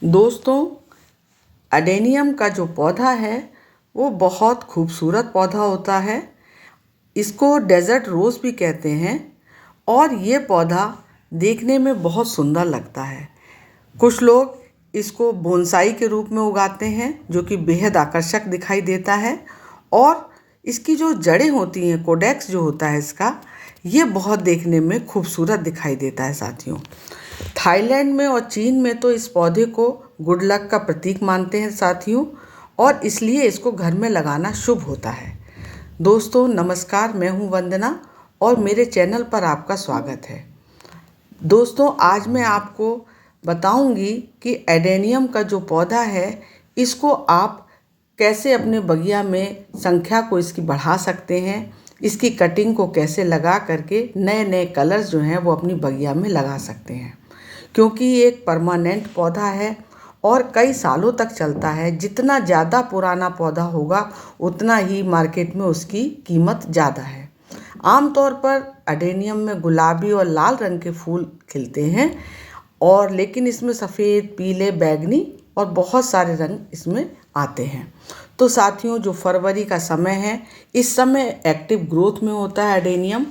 दोस्तों, अडेनियम का जो पौधा है वो बहुत खूबसूरत पौधा होता है। इसको डेज़र्ट रोज़ भी कहते हैं और ये पौधा देखने में बहुत सुंदर लगता है। कुछ लोग इसको बोनसाई के रूप में उगाते हैं जो कि बेहद आकर्षक दिखाई देता है। और इसकी जो जड़ें होती हैं, कोडेक्स जो होता है इसका, ये बहुत देखने में खूबसूरत दिखाई देता है साथियों। थाईलैंड में और चीन में तो इस पौधे को गुड लक का प्रतीक मानते हैं साथियों, और इसलिए इसको घर में लगाना शुभ होता है। दोस्तों नमस्कार, मैं हूं वंदना और मेरे चैनल पर आपका स्वागत है। दोस्तों, आज मैं आपको बताऊंगी कि एडेनियम का जो पौधा है इसको आप कैसे अपने बगिया में संख्या को इसकी बढ़ा सकते हैं, इसकी कटिंग को कैसे लगा करके नए नए कलर्स जो हैं वो अपनी बगिया में लगा सकते हैं, क्योंकि ये एक परमानेंट पौधा है और कई सालों तक चलता है। जितना ज़्यादा पुराना पौधा होगा उतना ही मार्केट में उसकी कीमत ज़्यादा है। आमतौर पर अडेनियम में गुलाबी और लाल रंग के फूल खिलते हैं, और लेकिन इसमें सफ़ेद, पीले, बैंगनी और बहुत सारे रंग इसमें आते हैं। तो साथियों, जो फरवरी का समय है, इस समय एक्टिव ग्रोथ में होता है अडेनियम,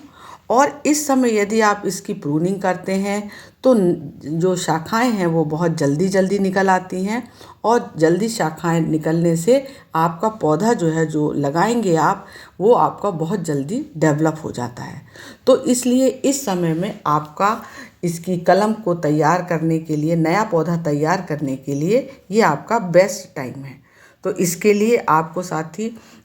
और इस समय यदि आप इसकी प्रूनिंग करते हैं तो जो शाखाएं हैं वो बहुत जल्दी निकल आती हैं, और जल्दी शाखाएं निकलने से आपका पौधा जो है, जो लगाएंगे आप, वो आपका बहुत जल्दी डेवलप हो जाता है। तो इसलिए इस समय में आपका इसकी कलम को तैयार करने के लिए, नया पौधा तैयार करने के लिए ये आपका बेस्ट टाइम है। तो इसके लिए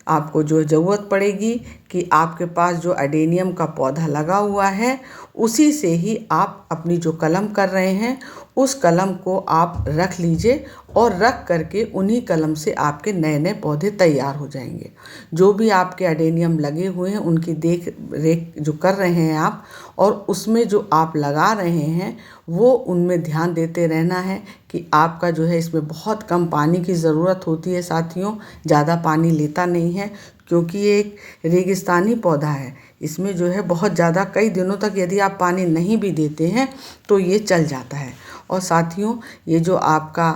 आपको जो ज़रूरत पड़ेगी कि आपके पास जो अडेनियम का पौधा लगा हुआ है उसी से ही आप अपनी जो कलम कर रहे हैं उस कलम को आप रख लीजिए, और रख करके उन्हीं कलम से आपके नए नए पौधे तैयार हो जाएंगे। जो भी आपके अडेनियम लगे हुए हैं उनकी देख रेख जो कर रहे हैं आप, और उसमें जो आप लगा रहे हैं वो उनमें ध्यान देते रहना है कि आपका जो है, इसमें बहुत कम पानी की ज़रूरत होती है साथियों, ज़्यादा पानी लेता नहीं है, क्योंकि ये एक रेगिस्तानी पौधा है। इसमें जो है बहुत ज़्यादा कई दिनों तक यदि आप पानी नहीं भी देते हैं तो ये चल जाता है। और साथियों, ये जो आपका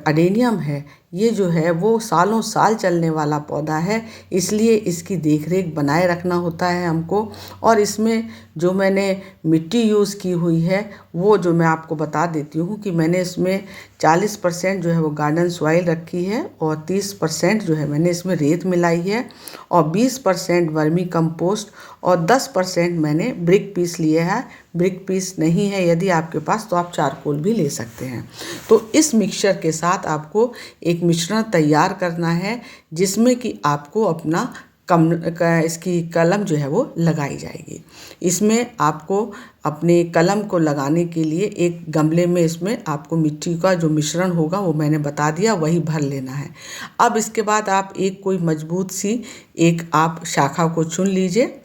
अडेनियम है, ये जो है वो सालों साल चलने वाला पौधा है, इसलिए इसकी देखरेख बनाए रखना होता है हमको। और इसमें जो मैंने मिट्टी यूज़ की हुई है वो जो मैं आपको बता देती हूँ कि मैंने इसमें 40% जो है वो गार्डन सॉइल रखी है, और 30% जो है मैंने इसमें रेत मिलाई है, और 20% वर्मी कंपोस्ट, और 10% मैंने ब्रिक पीस लिए है। ब्रिक पीस नहीं है यदि आपके पास तो आप चारकोल भी ले सकते हैं। तो इस मिक्सचर के साथ आपको एक मिश्रण तैयार करना है जिसमें कि आपको अपना इसकी कलम जो है वो लगाई जाएगी। इसमें आपको अपने कलम को लगाने के लिए एक गमले में इसमें आपको मिट्टी का जो मिश्रण होगा वो मैंने बता दिया, वही भर लेना है। अब इसके बाद आप कोई मजबूत सी एक आप शाखा को चुन लीजिए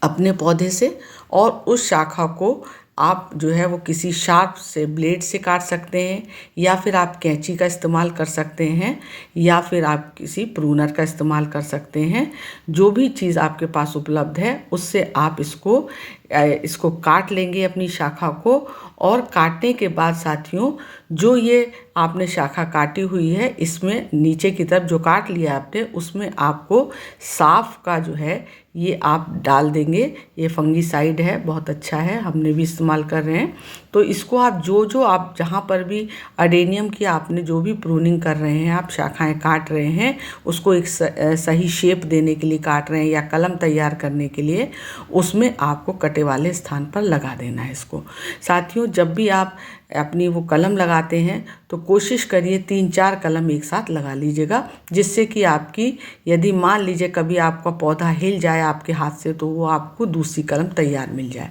अपने पौधे से, और उस शाखा को आप जो है वो किसी शार्प से ब्लेड से काट सकते हैं, या फिर आप कैंची का इस्तेमाल कर सकते हैं, या फिर आप किसी प्रूनर का इस्तेमाल कर सकते हैं। जो भी चीज़ आपके पास उपलब्ध है उससे आप इसको काट लेंगे अपनी शाखा को। और काटने के बाद साथियों, जो ये आपने शाखा काटी हुई है, इसमें नीचे की तरफ जो काट लिया आपने, उसमें आपको साफ का जो है ये आप डाल देंगे। ये फंगीसाइड है, बहुत अच्छा है, हमने भी इस्तेमाल कर रहे हैं। तो इसको आप जो आप जहाँ पर भी अडेनियम की आपने जो भी प्रूनिंग कर रहे हैं, आप शाखाएं काट रहे हैं, उसको एक सही शेप देने के लिए काट रहे हैं या कलम तैयार करने के लिए, उसमें आपको कटे वाले स्थान पर लगा देना है इसको। साथियों, जब भी आप अपनी वो कलम लगाते हैं तो कोशिश करिए 3-4 कलम एक साथ लगा लीजिएगा, जिससे कि आपकी, यदि मान लीजिए कभी आपका पौधा हिल जाए आपके हाथ से, तो वो आपको दूसरी कलम तैयार मिल जाए।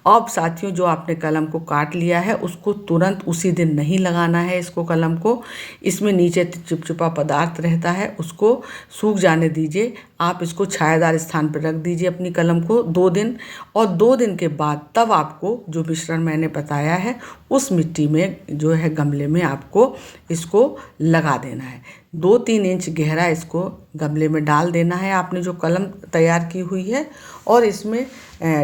अब साथियों, जो आपने कलम को काट लिया है उसको तुरंत उसी दिन नहीं लगाना है। इसको कलम को, इसमें नीचे चिपचिपा पदार्थ रहता है, उसको सूख जाने दीजिए। आप इसको छायादार स्थान पर रख दीजिए अपनी कलम को 2 दिन, और 2 दिन के बाद तब आपको जो मिश्रण मैंने बताया है उस मिट्टी में जो है गमले में आपको इसको लगा देना है। 2-3 इंच गहरा इसको गमले में डाल देना है आपने जो कलम तैयार की हुई है, और इसमें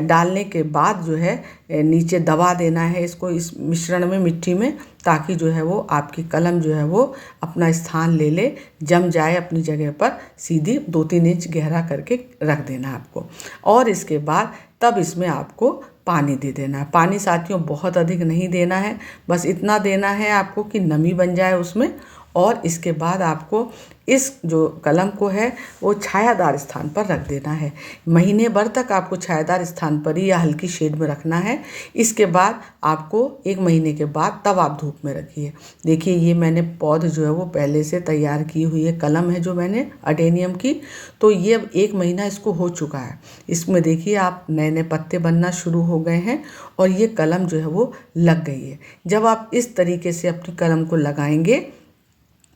डालने के बाद जो है नीचे दबा देना है इसको इस मिश्रण में, मिट्टी में, ताकि जो है वो आपकी कलम जो है वो अपना स्थान ले ले, जम जाए अपनी जगह पर सीधी। 2-3 इंच गहरा करके रख देना है आपको। और इसके बाद तब इसमें आपको पानी दे देना है। पानी साथियों बहुत अधिक नहीं देना है, बस इतना देना है आपको कि नमी बन जाए उसमें। और इसके बाद आपको इस जो कलम को है वो छायादार स्थान पर रख देना है। महीने भर तक आपको छायादार स्थान पर ही या हल्की शेड में रखना है। इसके बाद आपको 1 महीने के बाद तब आप धूप में रखिए। देखिए ये मैंने पौध जो है वो पहले से तैयार की हुई है कलम है जो मैंने अडेनियम की, तो ये 1 महीना इसको हो चुका है। इसमें देखिए आप नए नए पत्ते बनना शुरू हो गए हैं और ये कलम जो है वो लग गई है। जब आप इस तरीके से अपनी कलम को लगाएंगे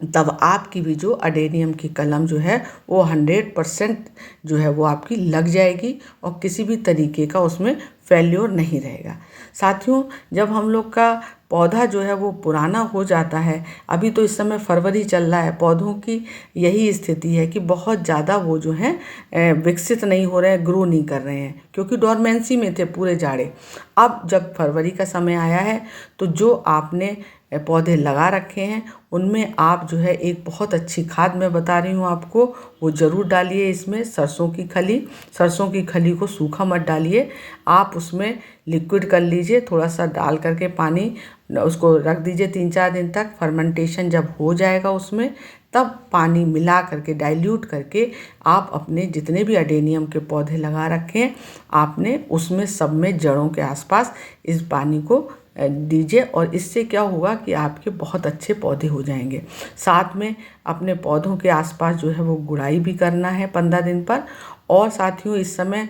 तब आपकी भी जो अडेनियम की कलम जो है वो 100% जो है वो आपकी लग जाएगी और किसी भी तरीके का उसमें फेल्योर नहीं रहेगा। साथियों, जब हम लोग का पौधा जो है वो पुराना हो जाता है, अभी तो इस समय फरवरी चल रहा है, पौधों की यही स्थिति है कि बहुत ज़्यादा वो जो हैं विकसित नहीं हो रहे हैं, ग्रो नहीं कर रहे हैं, क्योंकि डोरमेंसी में थे पूरे जाड़े। अब जब फरवरी का समय आया है तो जो आपने पौधे लगा रखे हैं उनमें आप जो है एक बहुत अच्छी खाद मैं बता रही हूँ आपको, वो ज़रूर डालिए। इसमें सरसों की खली को सूखा मत डालिए, आप उसमें लिक्विड कर लीजिए, थोड़ा सा डाल करके पानी उसको रख दीजिए 3-4 दिन तक। फर्मेंटेशन जब हो जाएगा उसमें तब पानी मिला करके डाइल्यूट करके आप अपने जितने भी अडेनियम के पौधे लगा रखे हैं आपने उसमें सब में जड़ों के आसपास इस पानी को दीजिए, और इससे क्या होगा कि आपके बहुत अच्छे पौधे हो जाएंगे। साथ में अपने पौधों के आसपास जो है वो गुड़ाई भी करना है 15 दिन पर। और साथियों, इस समय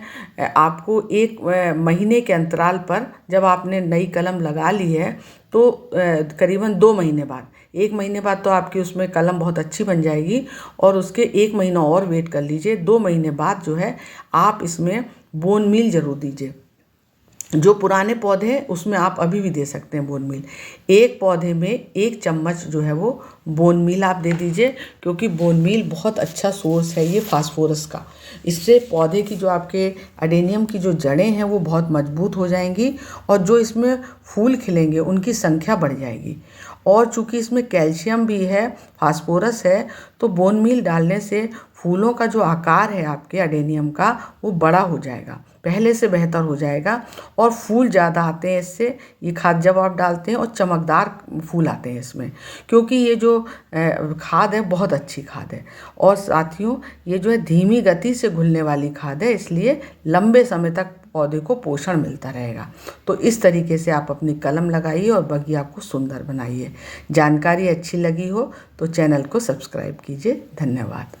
आपको 1 महीने के अंतराल पर जब आपने नई कलम लगा ली है तो करीबन 2 महीने बाद, 1 महीने बाद तो आपकी उसमें कलम बहुत अच्छी बन जाएगी, और उसके 1 महीना और वेट कर लीजिए। 2 महीने बाद जो है आप इसमें बोन मील ज़रूर दीजिए। जो पुराने पौधे हैं उसमें आप अभी भी दे सकते हैं बोन मील। 1 पौधे में 1 चम्मच जो है वो बोन मील आप दे दीजिए, क्योंकि बोन मील बहुत अच्छा सोर्स है ये फास्फोरस का। इससे पौधे की जो आपके अडेनियम की जो जड़ें हैं वो बहुत मजबूत हो जाएंगी, और जो इसमें फूल खिलेंगे उनकी संख्या बढ़ जाएगी। और चूँकि इसमें कैल्शियम भी है, फास्फोरस है, तो बोन मील डालने से फूलों का जो आकार है आपके अडेनियम का वो बड़ा हो जाएगा, पहले से बेहतर हो जाएगा, और फूल ज़्यादा आते हैं इससे। ये खाद जब आप डालते हैं और चमकदार फूल आते हैं इसमें, क्योंकि ये जो खाद है बहुत अच्छी खाद है। और साथियों, ये जो है धीमी गति से घुलने वाली खाद है, इसलिए लंबे समय तक पौधे को पोषण मिलता रहेगा। तो इस तरीके से आप अपनी कलम लगाइए और बगिया को सुंदर बनाइए। जानकारी अच्छी लगी हो तो चैनल को सब्सक्राइब कीजिए। धन्यवाद।